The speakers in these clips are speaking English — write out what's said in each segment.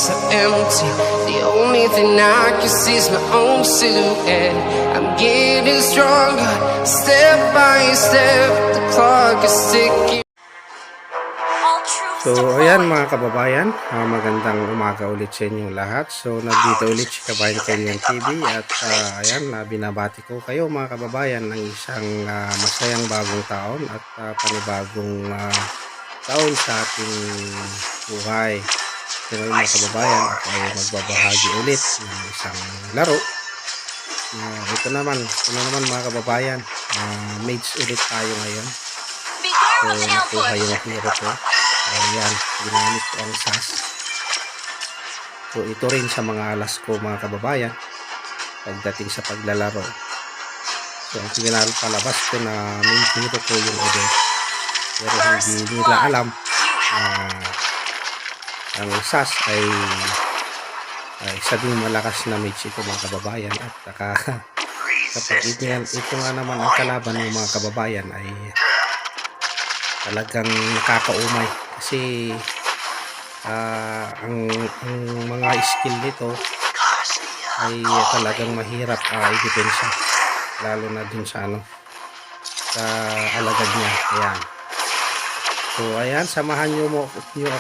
so empty. The only thing I can see is my own silhouette. I'm getting stronger, step by step. The clock is ticking. So ayan mga kababayan, magandang umaga ulit sa inyong lahat. So nandito ulit si Kabayan Kenyan TV at ayan, binabati ko kayo mga kababayan ng isang masayang bagong taon at panibagong taon sa ating buhay. So ngayon mga kababayan, ako ay magbabahagi ulit ng isang laro. Ito naman mga kababayan, mage ulit tayo ngayon. So nakuha yung hero ko. Ayan, ginamit ko ang zhask. So ito rin sa mga alas ko mga kababayan pagdating sa paglalaro. So ang pinapalabas ko na main hero ko yung Ede, pero hindi nila alam na ang zhask ay isa din malakas na mage ito mga kababayan. At kapag ito nga naman ang kalaban ng mga kababayan ay talagang nakakaumay kasi ang mga skill nito ay talagang mahirap i-depensa, lalo na dun sa sa alagad niya. Ayan. So ayan, samahan nyo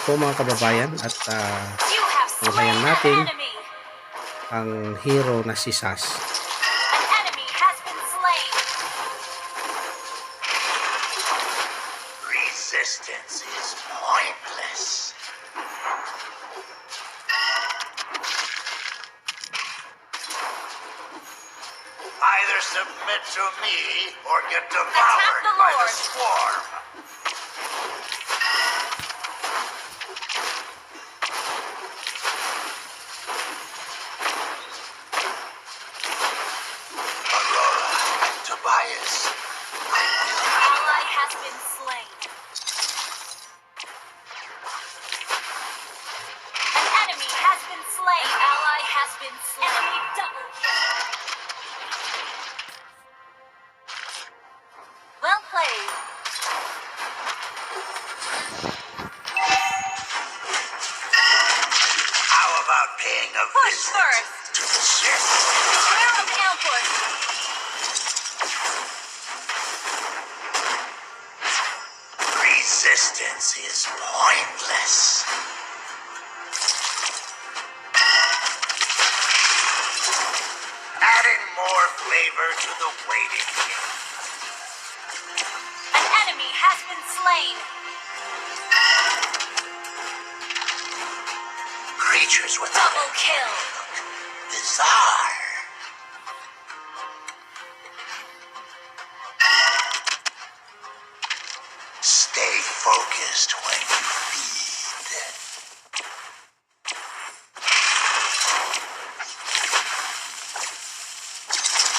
ako mga kababayan at tunghayan natin ang hero na si zhask. Resistance is pointless. Either submit to me or get devoured by the swarm. Aurora and Tobias. Ally has been slain. An enemy has been slain. An ally has been slain. Enemy double kill. Well played. How about paying a Push visit first. to the ship? Prepare an ambush. Resistance is pointless. Adding more flavor to the waiting game. An enemy has been slain. Creatures with Double kill. bizarre. Stay focused when you feed.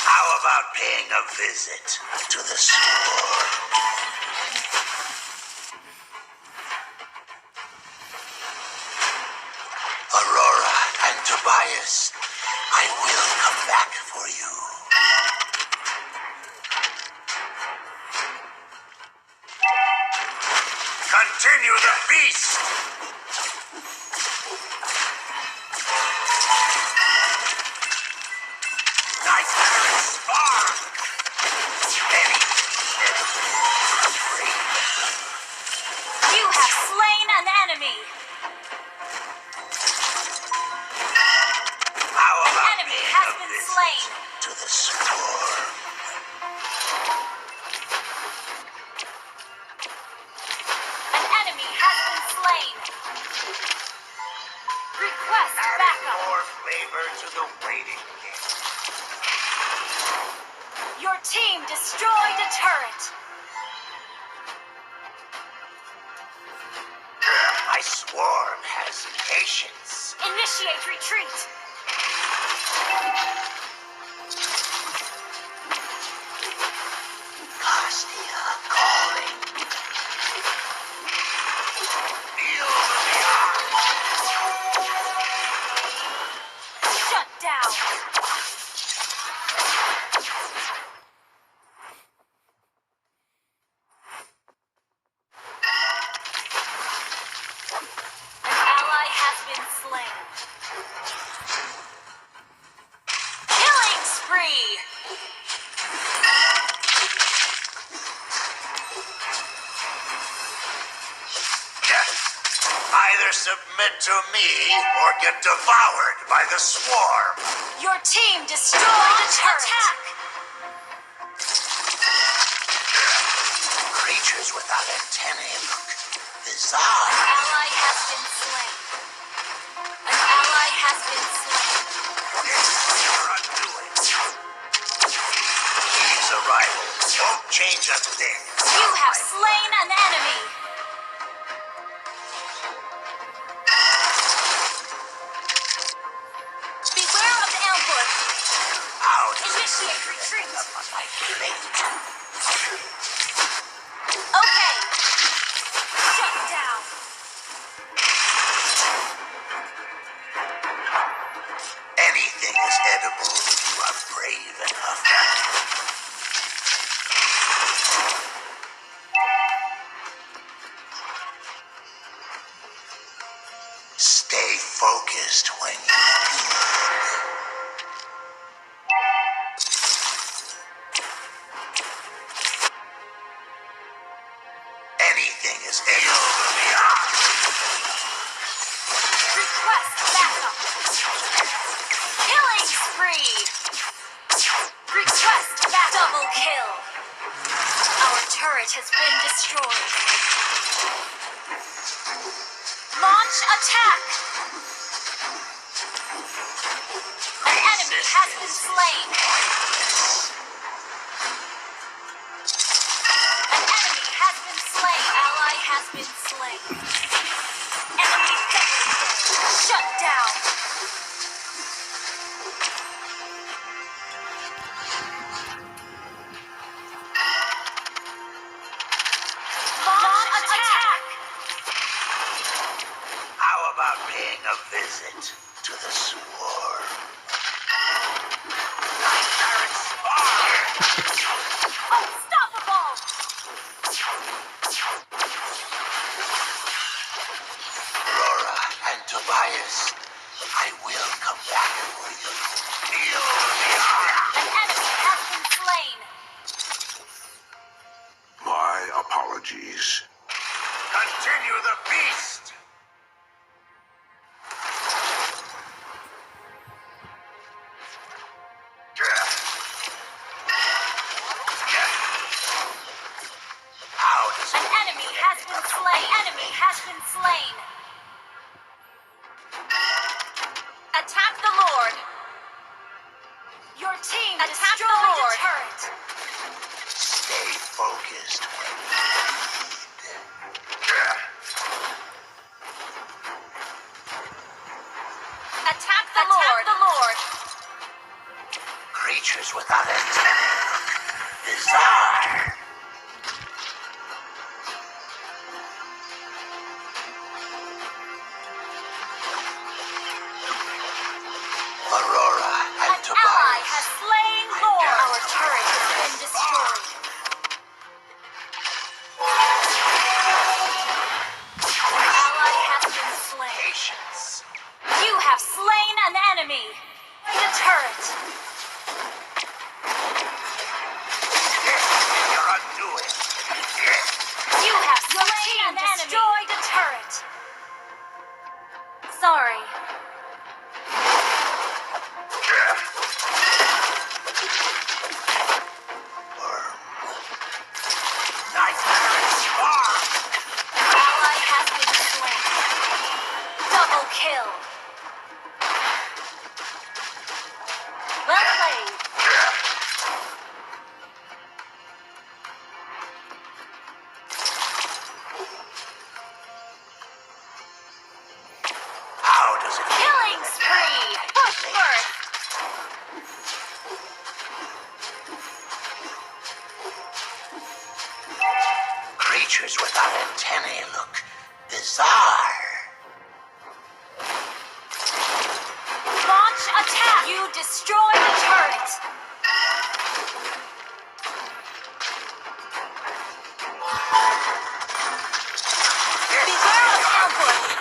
How about paying a visit to the swarm? Aurora and Tobias, I will come back for you. Continue the feast! Nice very spark! Steady, free. You have slain an enemy. How about Enemy paying has a been visit slain. to the swarm? An enemy has been slain. Request Adding backup. more flavor to the waiting game. Your team destroyed a turret. My swarm has patience. Initiate retreat. Costia calling. Feel the arms. Shut down. An ally has been slain. spree! Either submit to me or get devoured by the swarm. Your team destroyed a turret! Attack! Creatures without antennae look An bizarre. ally has been slain. An ally has been slain. Your undoing. Eve's arrival won't change a thing. You have slain an enemy. Beware of ambush. Out Initiate retreat. on my plate. Okay. Shut down. Anything is edible if you are brave enough. Stay focused when you feed. Anything is edible. Request backup. Killing spree. Request back. Double kill. Our turret has been destroyed. Launch attack. An enemy has been slain. An enemy has been slain. Ally has been slain. Enemy double kill. Shut down. Launch attack. How about paying a visit to the swarm? Nightmare spawn! Unstoppable. Aurora and Tobias, I will come back for you. Feel the An enemy has been slain. My apologies. Continue the feast! How does An enemy has been slain. An enemy has been slain. Attack the Lord. Your team destroyed the turret. stay focused when you feed? Attack the Lord. Creatures without antennae look bizarre. Aurora and An ally Tobias. has slain Lord. Our turret has been destroyed. An ally has been slain. Patience. You have slain an enemy. The turret. Your undoing. You have slain an enemy. Destroyed a turret. Sorry. Nightmare spawn. Ally has been slain. Double kill. Well played. How does it feel? Killing spree. Push first. Creatures without antennae look bizarre. Launch attack. You destroy the turret. Beware of ambush.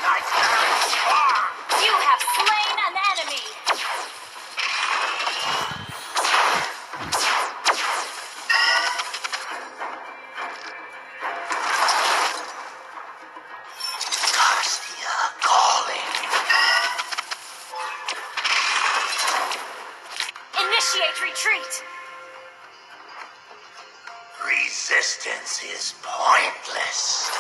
Nightmare Initiate retreat. Resistance is pointless.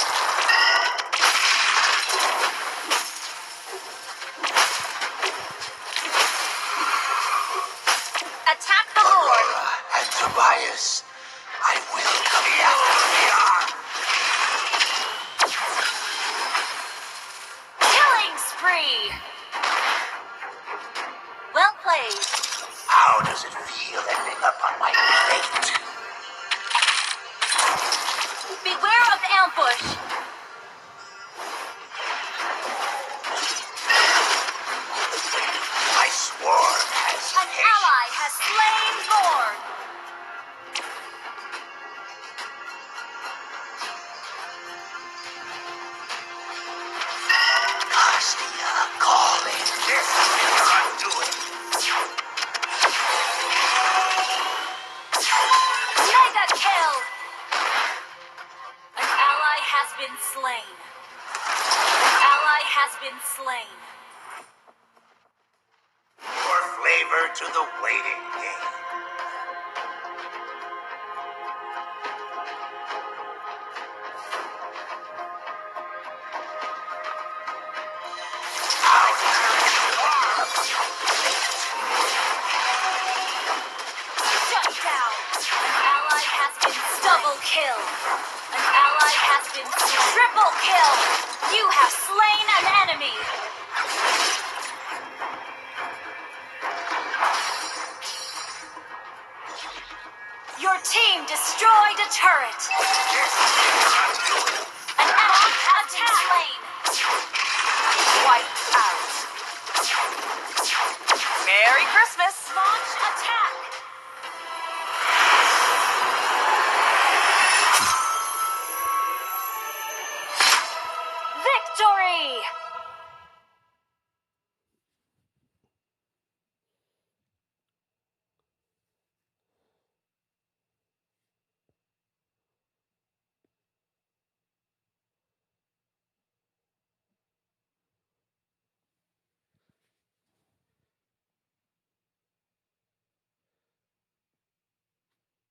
Attack the Lord. Aurora and Tobias, I will come back. Killing spree. Well played. How does it feel ending up on my plate? Beware of ambush. My swarm has An ally has slain Lord. Castia calling. This is your undoing. Mega kill. An ally has been slain. An ally has been slain. More flavor to the waiting game. Shut down. An ally has been double kill. An ally has been triple kill. You have slain an enemy. Your team destroyed a turret. This is your undoing.